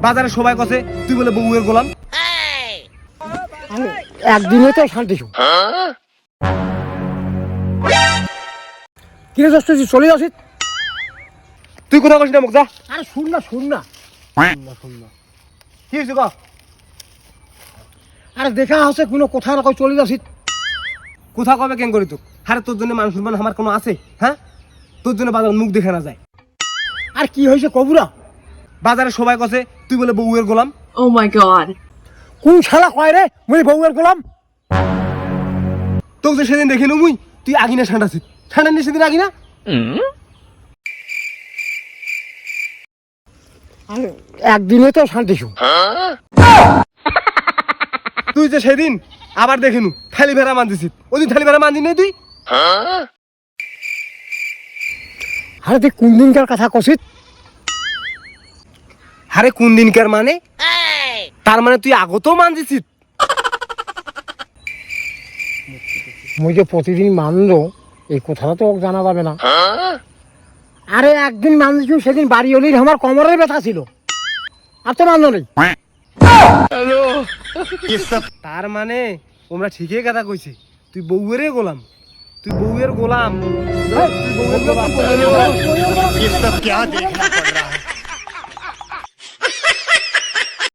বাজারে সবাই কছে তুই বলে বউয়ের গোলাম। একদিনে তো শান্তি শু কিরে দোস্ত তুই চলে আসিস। তুই কোথাও কছিস না মুখ যা। আরে শুন না কি হয়েছে ক? আরে দেখা হচ্ছে কোনো কথা না কই চলে আসিস। কোথা কবে কেন করি তোক? আরে তোর জন্য মানুষ মানে আমার কোনো আছে? হ্যাঁ, তোর জন্য বাজার মুখ দেখে না যায়। আর কি হয়েছে কবুরা? বাজারে সবাই কছে তুই বলে বউয়ের গোলাম। Oh my god. কোন শালা কয় রে মুই বউয়ের গোলাম? তোকে যে সেদিন দেখি মুই তুই আগিনা ঠান্ডাছিস, ঠান্ডা নিয়ে সেদিন আগিনা। আরে একদিনে তো শান্তি শু তুই যে সেদিন আবার দেখিনু থালি ভেড়া মানছিস, ওদিন থালি ভেড়া মানজি নেই তুই। আরে তুই কোন দিনকার কথা কছিস? আরে কোন দিনকার মানে? তার মানে তুই আগতেও মানছিস। মুই যে প্রতিদিন মানলো এই কথাটা তো ওকে জানা যাবে না। আরে একদিন মানছি সেদিন বাড়ি হলির আমার কোমরের ব্যথা ছিল, আর তো মানলো নেই। তার মানে তোমরা ঠিকই কথা কইছে, তুই বউয়েরই গোলাম, তুই বউয়ের গোলাম। ये सब क्या देखना पड़ रहा है।